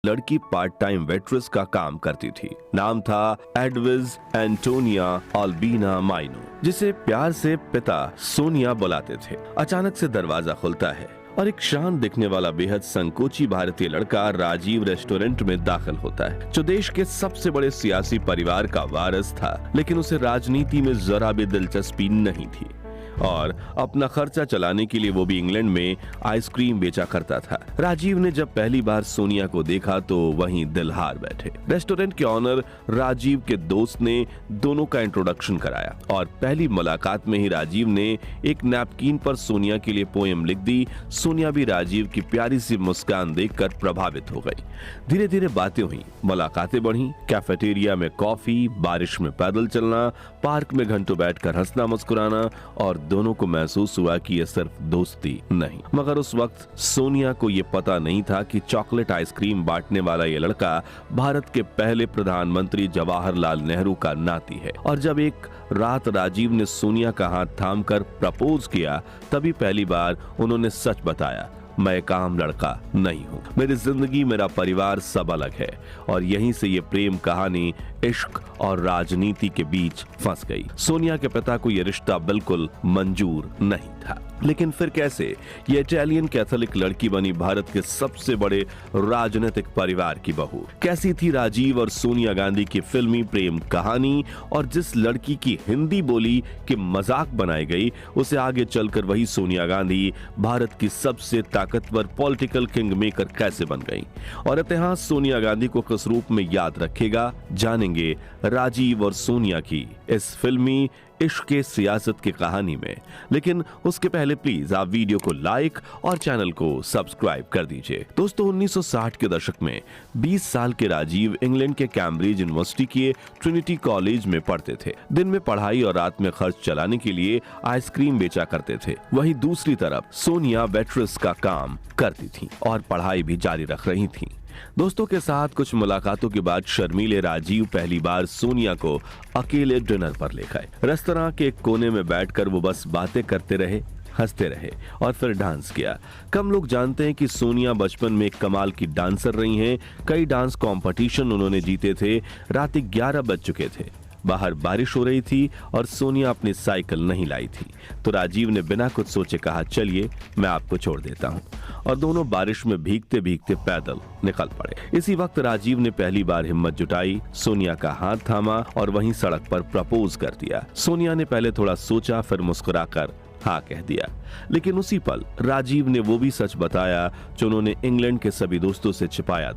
लड़की part time waitress का काम करती थी। नाम था एडविज एंटोनिया अल्बीना माइनो, जिसे प्यार से पिता सोनिया बुलाते थे। अचानक से दरवाजा खुलता है और एक शांत दिखने वाला बेहद संकोची भारतीय लड़का राजीव रेस्टोरेंट में दाखिल होता है, जो देश के सबसे बड़े सियासी परिवार का वारिस था, लेकिन उसे राजनीति में जरा भी दिलचस्पी नहीं थी और अपना खर्चा चलाने के लिए वो भी इंग्लैंड में आइसक्रीम बेचा करता था। राजीव ने जब पहली बार सोनिया को देखा तो वहीं दिल हार बैठे। रेस्टोरेंट के ऑनर राजीव के दोस्त ने दोनों का इंट्रोडक्शन कराया और पहली मुलाकात में ही राजीव ने एक नैपकिन पर सोनिया के लिए पोएम लिख दी। सोनिया भी राजीव की प्यारी सी मुस्कान देखकर प्रभावित हो गई। धीरे धीरे बातें हुई, मुलाकातें बढ़ी। कैफेटेरिया में कॉफी, बारिश में पैदल चलना, पार्क में घंटों बैठकर हंसना मुस्कुराना, और दोनों को महसूस हुआ कि यह सिर्फ दोस्ती नहीं। मगर उस वक्त सोनिया को यह पता नहीं था कि चॉकलेट आइसक्रीम बांटने वाला यह लड़का भारत के पहले प्रधानमंत्री जवाहरलाल नेहरू का नाती है। और जब एक रात राजीव ने सोनिया का हाथ थामकर प्रपोज किया, तभी पहली बार उन्होंने सच बताया, मैं एक आम लड़का नहीं हूँ, मेरी जिंदगी, मेरा परिवार सब अलग है। और यहीं से ये प्रेम कहानी इश्क और राजनीति के बीच फंस गई। सोनिया के पिता को यह रिश्ता बिल्कुल मंजूर नहीं था, लेकिन फिर कैसे ये इटालियन कैथोलिक लड़की बनी भारत के सबसे बड़े राजनीतिक परिवार की बहू। कैसी थी राजीव और सोनिया गांधी की फिल्मी प्रेम कहानी, और जिस लड़की की हिंदी बोली के मजाक बनाई गई, उसे आगे चलकर वही सोनिया गांधी भारत की सबसे ताकतवर पॉलिटिकल किंग मेकर कैसे बन गई, और इतिहास सोनिया गांधी को किस रूप में याद रखेगा, जानेंगे राजीव और सोनिया की इस फिल्मी इश्क सियासत की कहानी में। लेकिन उसके पहले प्लीज आप वीडियो को लाइक और चैनल को सब्सक्राइब कर दीजिए। दोस्तों, 1960 के दशक में 20 साल के राजीव इंग्लैंड के कैम्ब्रिज यूनिवर्सिटी के ट्रिनिटी कॉलेज में पढ़ते थे। दिन में पढ़ाई और रात में खर्च चलाने के लिए आइसक्रीम बेचा करते थे। वहीं दूसरी तरफ सोनिया वेट्रेस का काम करती थी और पढ़ाई भी जारी रख रही थी। दोस्तों के साथ कुछ मुलाकातों के बाद शर्मीले राजीव पहली बार सोनिया को अकेले डिनर पर ले गए। रेस्तरां के एक कोने में बैठकर वो बस बातें करते रहे, हंसते रहे और फिर डांस किया। कम लोग जानते हैं कि सोनिया बचपन में एक कमाल की डांसर रही हैं। कई डांस कंपटीशन उन्होंने जीते थे। रात 11 बज चुके थे, बाहर बारिश हो रही थी और सोनिया अपनी साइकिल नहीं लाई थी, तो राजीव ने बिना कुछ सोचे कहा, चलिए मैं आपको छोड़ देता हूं। और दोनों बारिश में भीगते भीगते पैदल निकल पड़े। इसी वक्त राजीव ने पहली बार हिम्मत जुटाई, सोनिया का हाथ थामा और वहीं सड़क पर प्रपोज कर दिया। सोनिया ने पहले थोड़ा सोचा, फिर मुस्कुराकर हाँ कह दिया। लेकिन उसी पल राजीव ने वो भी सच बताया जो उन्होंने इंग्लैंड के सभी दोस्तों से छिपाया था।